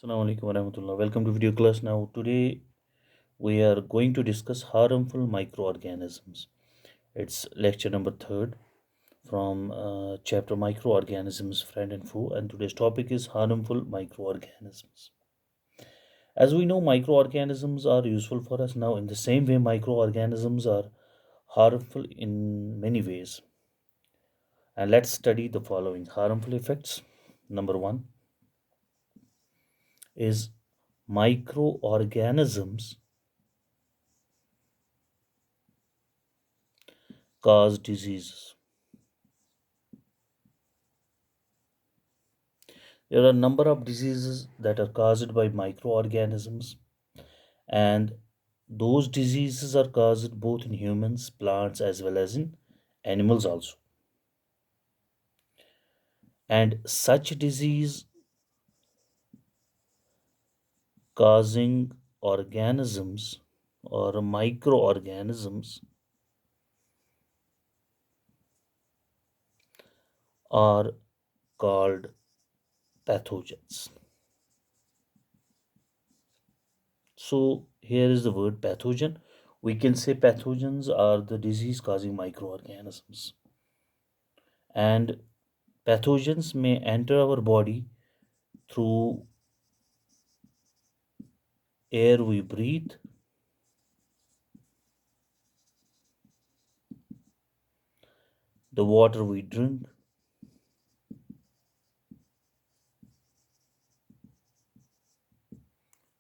Assalamu alaikum warahmatullah. Welcome to video class. Now today we are going to discuss harmful microorganisms. It's lecture number third from chapter Microorganisms, Friend and Foe, and today's topic is harmful microorganisms. As we know, microorganisms are useful for us. Now, in the same way, microorganisms are harmful in many ways. And let's study the following harmful effects. Number one is microorganisms cause diseases. There are a number of diseases that are caused by microorganisms, and those diseases are caused both in humans, plants, as well as in animals also. And such disease causing organisms or microorganisms are called pathogens. So here is the word pathogen. We can say pathogens are the disease causing microorganisms. And pathogens may enter our body through air we breathe, the water we drink,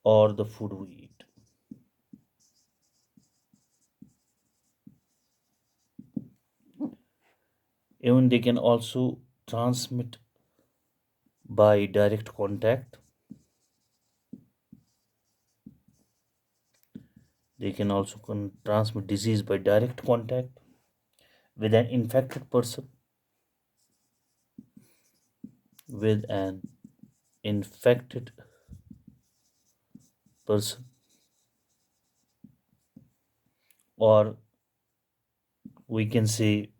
or the food we eat. Even they can also transmit by direct contact. They can also transmit disease by direct contact with an infected person, with an infected person, or we can say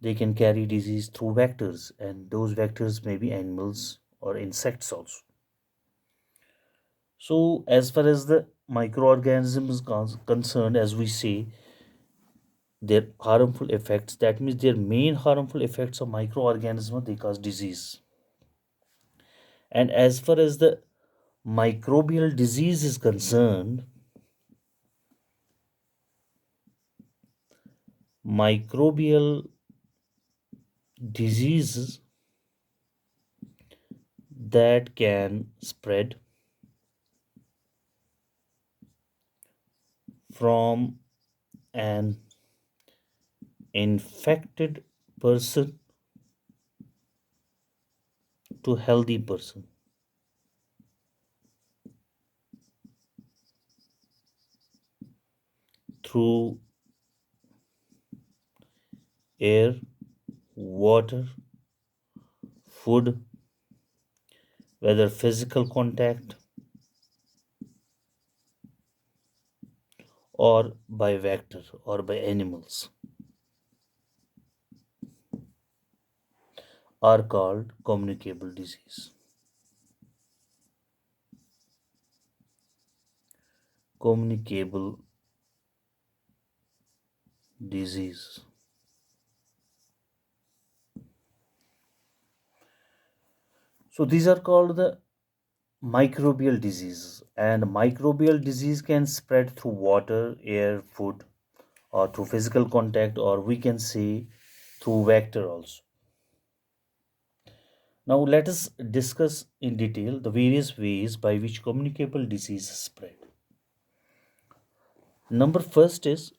they can carry disease through vectors, and those vectors may be animals or insects also. So, as far as the microorganisms concerned, as we say, their harmful effects, that means their main harmful effects of microorganisms, they cause disease. And as far as the microbial disease is concerned, microbial diseases that can spread from an infected person to healthy person through air, water, food, whether physical contact or by vector or by animals, are called communicable disease. Communicable disease. So these are called the microbial diseases, and microbial disease can spread through water, air, food, or through physical contact, or we can say through vector also. Now let us discuss in detail the various ways by which communicable diseases spread. Number first is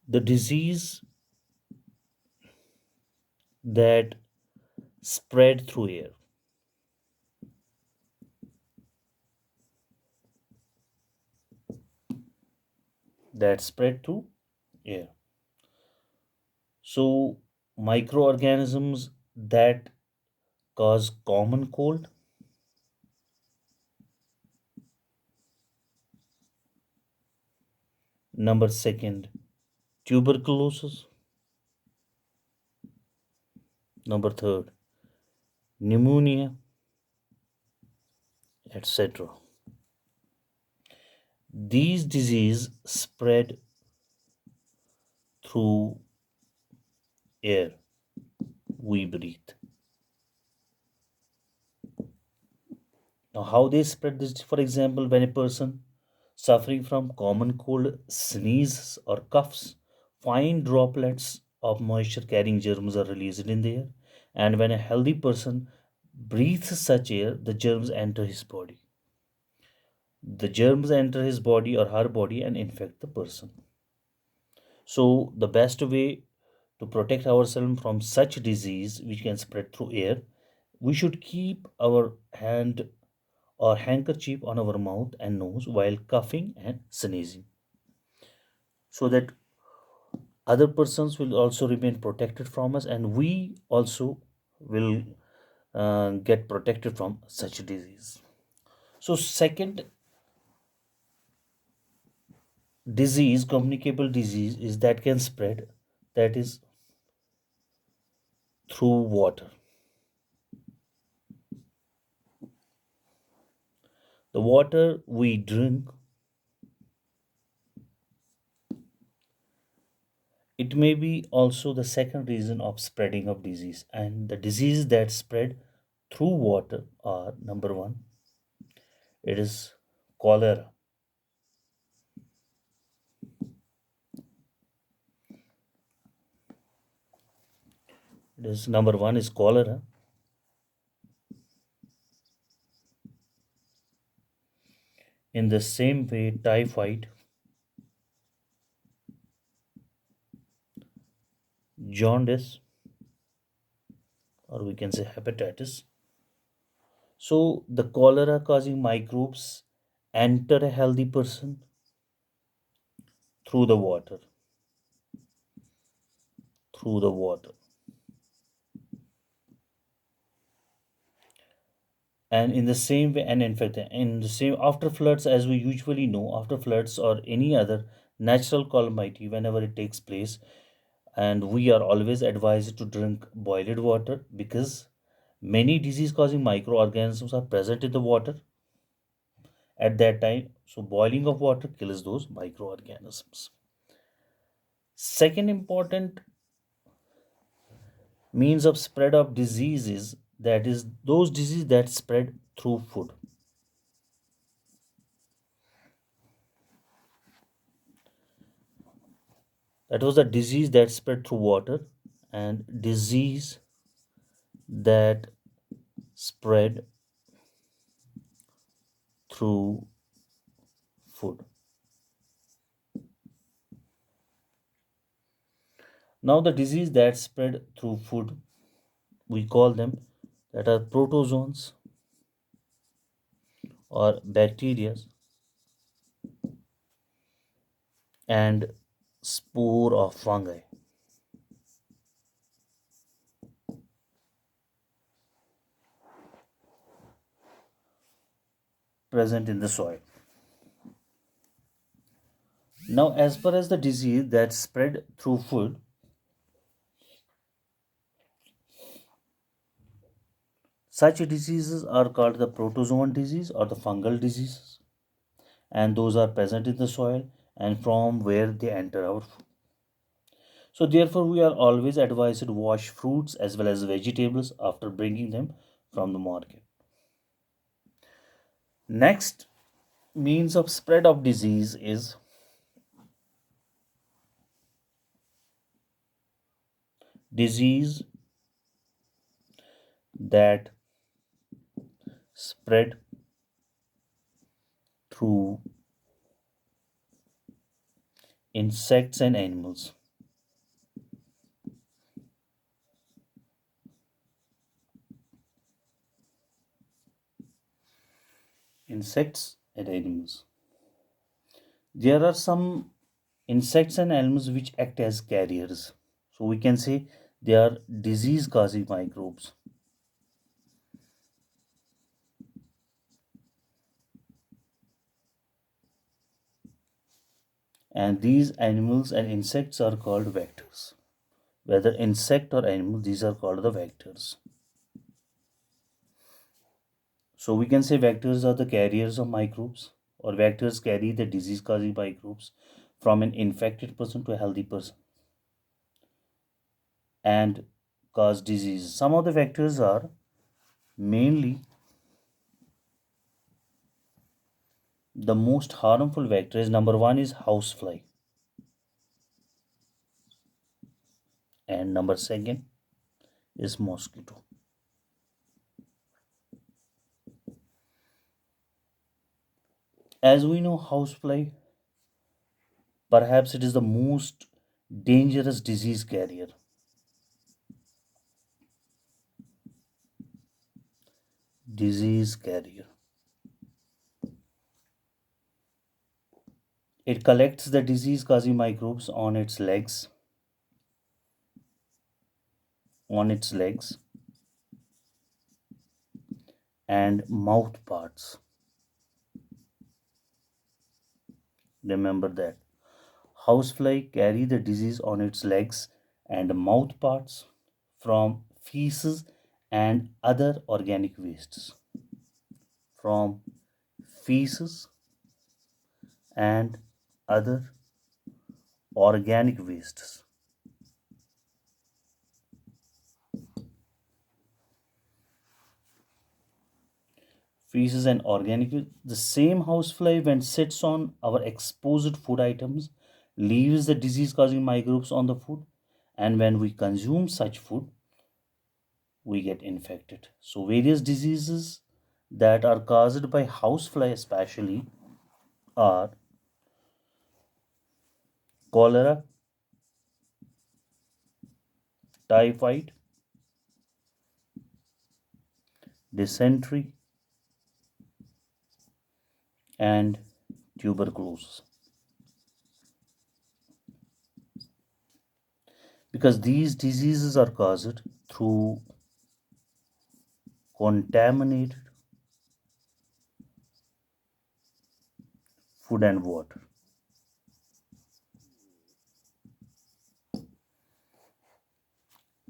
the disease that spread through air. That spread through air. So microorganisms that cause common cold, number second, tuberculosis. Number third, pneumonia, etc. These diseases spread through air we breathe. Now, how they spread this? For example, when a person suffering from common cold sneezes or coughs, fine droplets of moisture carrying germs are released in the air. And when a healthy person breathes such air, the germs enter his body. The germs enter his body or her body and infect the person. So, the best way to protect ourselves from such disease which can spread through air, we should keep our hand or handkerchief on our mouth and nose while coughing and sneezing, so that other persons will also remain protected from us and we also will get protected from such disease. So second disease, communicable disease, is that can spread, that is through water. The water we drink, it may be also the second reason of spreading of disease. And the diseases that spread through water are: number one, it is cholera. It is number one is cholera. In the same way, typhoid, jaundice, or we can say hepatitis. So the cholera causing microbes enter a healthy person through the water, through the water. And in the same way, and in fact, in the same, after floods, as we usually know, after floods or any other natural calamity, whenever it takes place, and we are always advised to drink boiled water, because many disease causing microorganisms are present in the water at that time. So boiling of water kills those microorganisms. Second important means of spread of diseases, that is those diseases that spread through food. That was the disease that spread through water, and disease that spread through food. Now the disease that spread through food, we call them, that are protozoans or bacteria and spore of fungi present in the soil. Now, as far as the disease that spread through food, such diseases are called the protozoan disease or the fungal diseases, and those are present in the soil and from where they enter our food. So, therefore, we are always advised to wash fruits as well as vegetables after bringing them from the market. Next means of spread of disease is disease that spread through insects and animals. Insects and animals. There are some insects and animals which act as carriers. So we can say they are disease causing microbes. and these animals and insects are called vectors. Whether insect or animal, these are called the vectors. So we can say vectors are the carriers of microbes, or vectors carry the disease causing microbes from an infected person to a healthy person and cause disease. Some of the vectors are mainly the most harmful vector is number one is housefly, and number second is mosquito. As we know, housefly, perhaps it is the most dangerous disease carrier. Disease carrier. It collects the disease causing microbes on its legs and mouth parts. Remember that. Housefly carry the disease on its legs and mouth parts from feces and other organic wastes. From feces and other organic wastes. Feces and organic waste. The same housefly, when sits on our exposed food items, leaves the disease causing microbes on the food, and when we consume such food, we get infected. So, various diseases that are caused by housefly, especially, are cholera, typhoid, dysentery, and tuberculosis. Because these diseases are caused through contaminated food and water.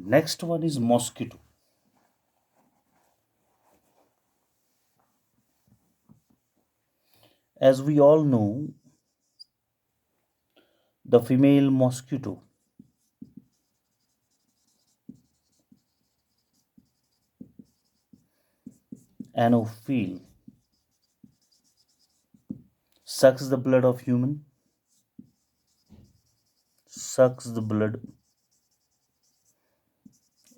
Next one is mosquito. As we all know, the female mosquito Anopheles sucks the blood of sucks the blood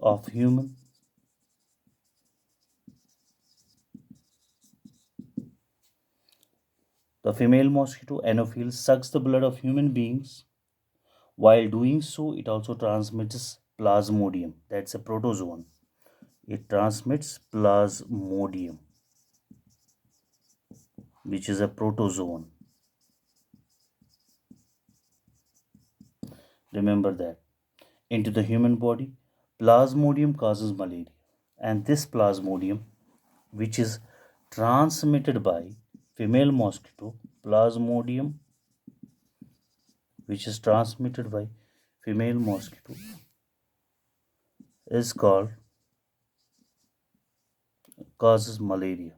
of human the female mosquito Anopheles sucks the blood of human beings. While doing so, it also transmits plasmodium. That's a protozoan. It transmits plasmodium, which is a protozoan. Remember that. Into the human body, plasmodium causes malaria. And this plasmodium, which is transmitted by female mosquito, plasmodium, which is transmitted by female mosquito, is called causes malaria.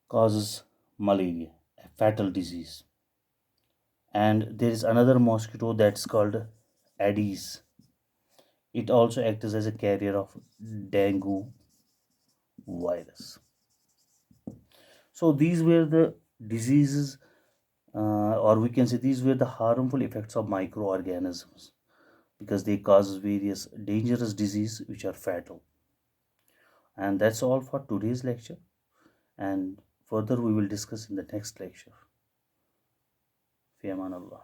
Causes malaria, a fatal disease. And there is another mosquito that's called Aedes. It also acts as a carrier of dengue virus. So these were the diseases, or we can say these were the harmful effects of microorganisms because they cause various dangerous diseases which are fatal. And that's all for today's lecture. And further we will discuss in the next lecture. Fi aman Allah.